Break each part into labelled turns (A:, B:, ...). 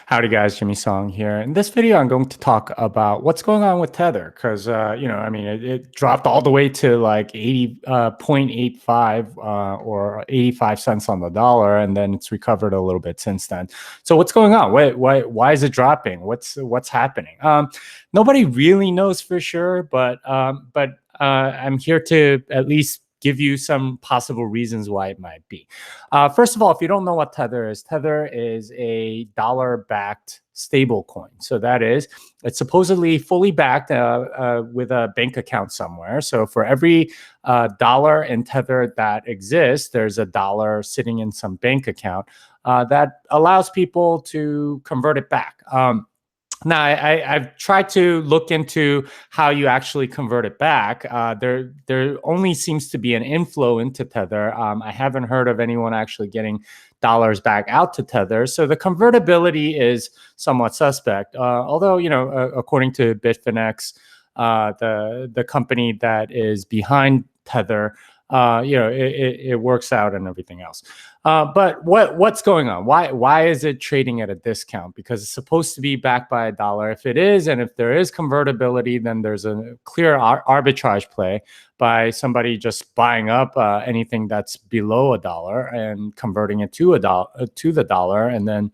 A: Howdy guys, Jimmy Song here. In this video, I'm going to talk about what's going on with Tether because, it dropped all the way to like 80.85 or 85 cents on the dollar, and then it's recovered a little bit since then. So what's going on? Why is it dropping? What's happening? Nobody really knows for sure, but I'm here to at least give you some possible reasons why it might be. First of all, if you don't know what Tether is a dollar-backed stable coin. So that is, it's supposedly fully backed with a bank account somewhere. So for every dollar in Tether that exists, there's a dollar sitting in some bank account that allows people to convert it back. Now, I've tried to look into how you actually convert it back. There only seems to be an inflow into Tether. I haven't heard of anyone actually getting dollars back out to Tether. So the convertibility is somewhat suspect. Although, according to Bitfinex, the company that is behind Tether, it works out and everything else. But what's going on? Why is it trading at a discount? Because it's supposed to be backed by a dollar. If it is, and if there is convertibility, then there's a clear arbitrage play by somebody just buying up anything that's below a dollar and converting it to the dollar, and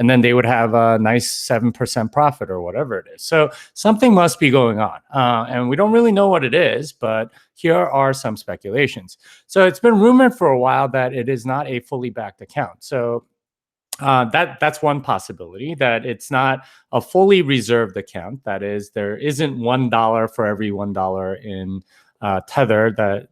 A: then they would have a nice 7% profit or whatever it is. So something must be going on. And we don't really know what it is, but here are some speculations. So it's been rumored for a while that it is not a fully backed account. So that's one possibility, that it's not a fully reserved account. That is, there isn't $1 for every $1 in Tether, that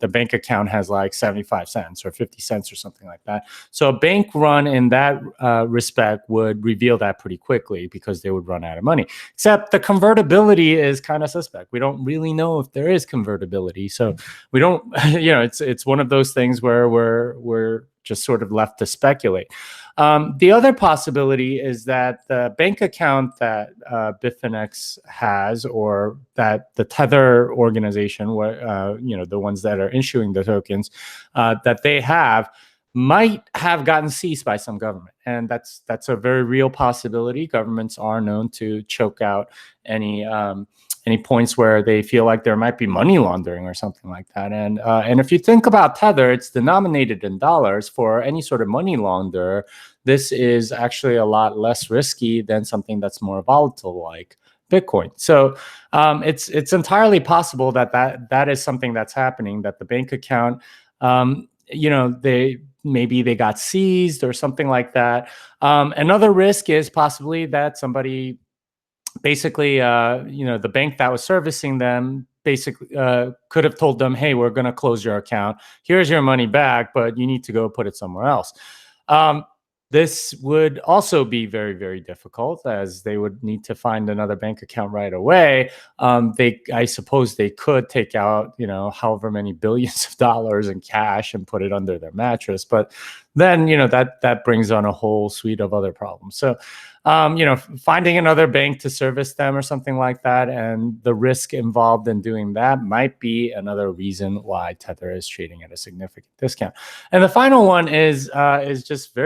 A: the bank account has like 75 cents or 50 cents or something like that. So a bank run in that respect would reveal that pretty quickly because they would run out of money. Except the convertibility is kind of suspect. We don't really know if there is convertibility. So we don't, it's one of those things where we're just sort of left to speculate. The other possibility is that the bank account that Bitfinex has, or that the Tether organization, where the ones that are issuing the tokens, that they have, might have gotten seized by some government, and that's a very real possibility. Governments are known to choke out any points where they feel like there might be money laundering or something like that. And if you think about Tether, it's denominated in dollars. For any sort of money launderer, this is actually a lot less risky than something that's more volatile like Bitcoin. So it's entirely possible that is something that's happening, that the bank account, they got seized or something like that. Another risk is possibly that somebody, basically, the bank that was servicing them basically could have told them, hey, we're going to close your account. Here's your money back, but you need to go put it somewhere else. This would also be very, very difficult, as they would need to find another bank account right away. I suppose they could take out, however many billions of dollars in cash and put it under their mattress. But then, that brings on a whole suite of other problems. So, finding another bank to service them or something like that, and the risk involved in doing that might be another reason why Tether is trading at a significant discount. And the final one is just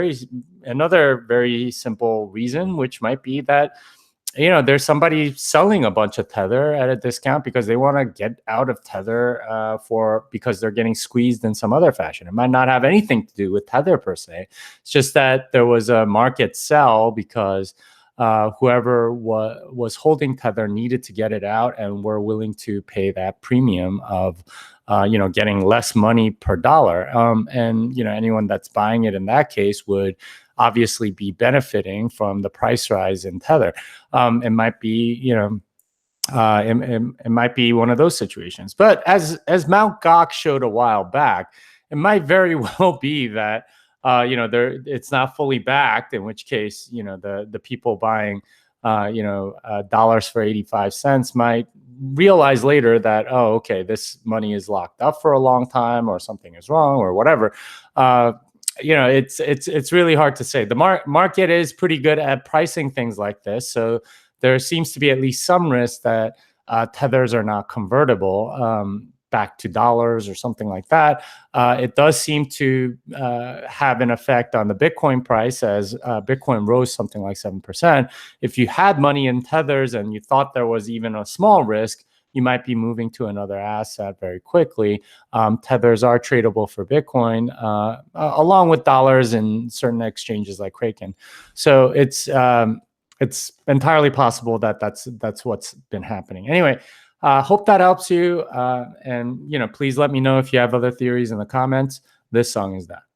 A: another very simple reason, which might be that there's somebody selling a bunch of Tether at a discount because they want to get out of Tether because they're getting squeezed in some other fashion. It might not have anything to do with Tether per se. It's just that there was a market sell because whoever was holding Tether needed to get it out and were willing to pay that premium of getting less money per dollar. And anyone that's buying it in that case would obviously be benefiting from the price rise in Tether. It might be, it might be one of those situations. But as Mt. Gox showed a while back, it might very well be that it's not fully backed, in which case the people buying dollars for 85 cents might realize later that, oh, okay, this money is locked up for a long time, or something is wrong, or whatever. It's really hard to say. The market is pretty good at pricing things like this, so there seems to be at least some risk that tethers are not convertible. back to dollars or something like that. It does seem to have an effect on the Bitcoin price as Bitcoin rose something like 7%. If you had money in tethers and you thought there was even a small risk, you might be moving to another asset very quickly. Tethers are tradable for Bitcoin, along with dollars in certain exchanges like Kraken. So it's entirely possible that that's what's been happening. Anyway, hope that helps you. And please let me know if you have other theories in the comments. This song is that.